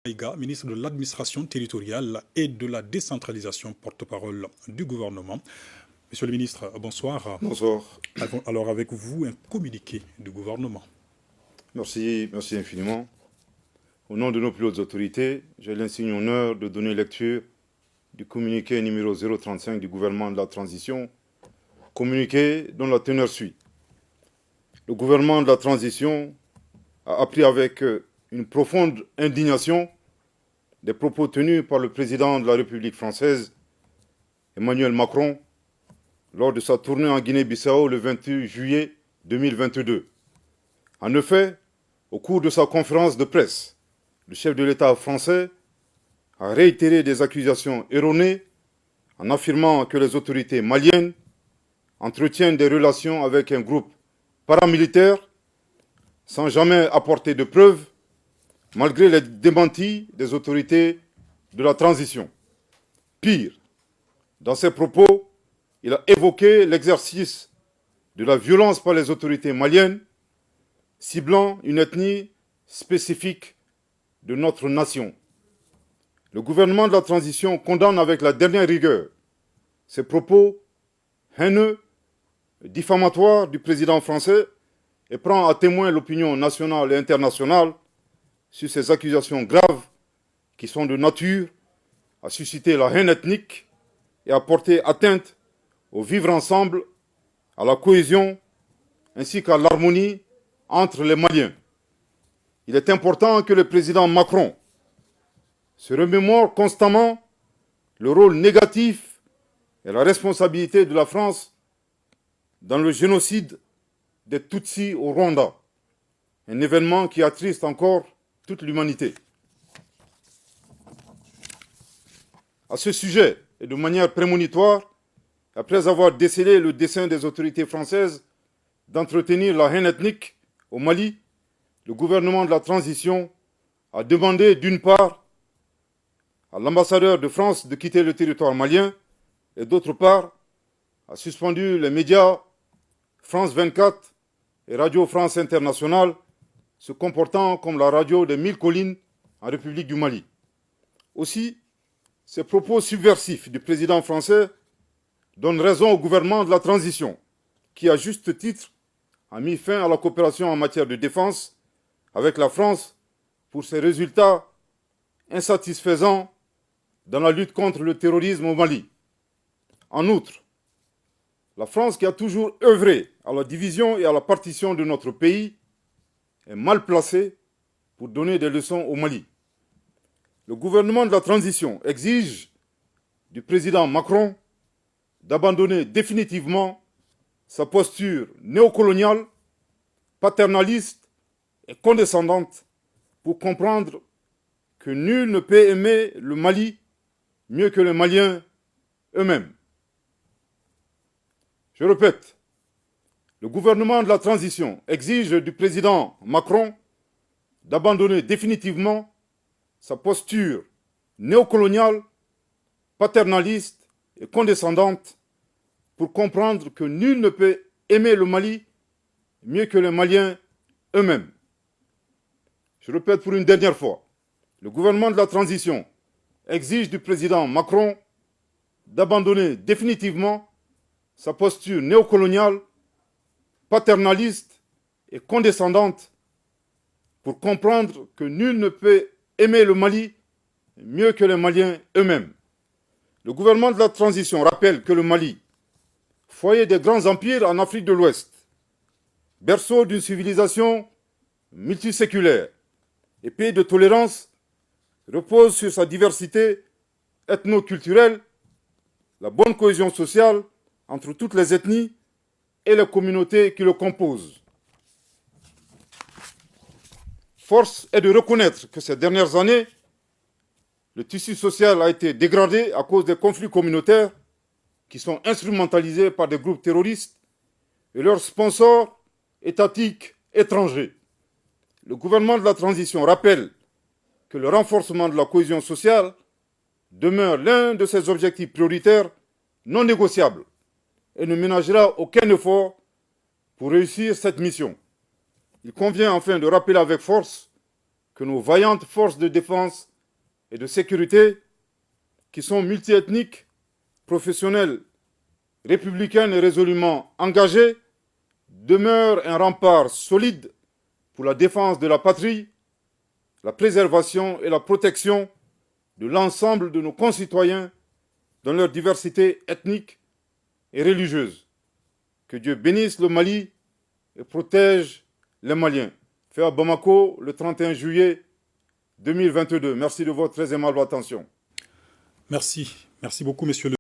Maïga, ministre de l'Administration territoriale et de la décentralisation, porte-parole du gouvernement. Monsieur le ministre, bonsoir. Bonsoir. Alors avec vous, un communiqué du gouvernement. Merci infiniment. Au nom de nos plus hautes autorités, j'ai l'insigne honneur de donner lecture du communiqué numéro 035 du gouvernement de la transition, communiqué dont la teneur suit. Le gouvernement de la transition a appris avec une profonde indignation des propos tenus par le président de la République française, Emmanuel Macron, lors de sa tournée en Guinée-Bissau le 28 juillet 2022. En effet, au cours de sa conférence de presse, le chef de l'État français a réitéré des accusations erronées en affirmant que les autorités maliennes entretiennent des relations avec un groupe paramilitaire sans jamais apporter de preuves, malgré les démentis des autorités de la transition. Pire, dans ses propos, il a évoqué l'exercice de la violence par les autorités maliennes, ciblant une ethnie spécifique de notre nation. Le gouvernement de la transition condamne avec la dernière rigueur ces propos haineux, diffamatoires du président français et prend à témoin l'opinion nationale et internationale sur ces accusations graves qui sont de nature à susciter la haine ethnique et à porter atteinte au vivre ensemble, à la cohésion ainsi qu'à l'harmonie entre les Maliens. Il est important que le président Macron se remémore constamment le rôle négatif et la responsabilité de la France dans le génocide des Tutsis au Rwanda, un événement qui attriste encore toute l'humanité. À ce sujet, et de manière prémonitoire, après avoir décelé le dessein des autorités françaises d'entretenir la haine ethnique au Mali, le gouvernement de la transition a demandé d'une part à l'ambassadeur de France de quitter le territoire malien et d'autre part a suspendu les médias France 24 et Radio France Internationale se comportant comme la radio des 1000 collines en République du Mali. Aussi, ces propos subversifs du président français donnent raison au gouvernement de la transition, qui, à juste titre, a mis fin à la coopération en matière de défense avec la France pour ses résultats insatisfaisants dans la lutte contre le terrorisme au Mali. En outre, la France, qui a toujours œuvré à la division et à la partition de notre pays, est mal placée pour donner des leçons au Mali. Le gouvernement de la transition exige du président Macron d'abandonner définitivement sa posture néocoloniale, paternaliste et condescendante pour comprendre que nul ne peut aimer le Mali mieux que les Maliens eux-mêmes. Je répète, le gouvernement de la transition exige du président Macron d'abandonner définitivement sa posture néocoloniale, paternaliste et condescendante pour comprendre que nul ne peut aimer le Mali mieux que les Maliens eux-mêmes. Je répète pour une dernière fois, le gouvernement de la transition exige du président Macron d'abandonner définitivement sa posture néocoloniale, paternaliste et condescendante pour comprendre que nul ne peut aimer le Mali mieux que les Maliens eux-mêmes. Le gouvernement de la transition rappelle que le Mali, foyer des grands empires en Afrique de l'Ouest, berceau d'une civilisation multiséculaire et pays de tolérance, repose sur sa diversité ethno-culturelle, la bonne cohésion sociale entre toutes les ethnies et les communautés qui le composent. Force est de reconnaître que ces dernières années, le tissu social a été dégradé à cause des conflits communautaires qui sont instrumentalisés par des groupes terroristes et leurs sponsors étatiques étrangers. Le gouvernement de la transition rappelle que le renforcement de la cohésion sociale demeure l'un de ses objectifs prioritaires non négociables et ne ménagera aucun effort pour réussir cette mission. Il convient enfin de rappeler avec force que nos vaillantes forces de défense et de sécurité qui sont multiethniques, professionnels, républicains et résolument engagés, demeurent un rempart solide pour la défense de la patrie, la préservation et la protection de l'ensemble de nos concitoyens dans leur diversité ethnique et religieuse. Que Dieu bénisse le Mali et protège les Maliens. Fait à Bamako le 31 juillet 2022. Merci de votre très aimable attention. Merci beaucoup, monsieur le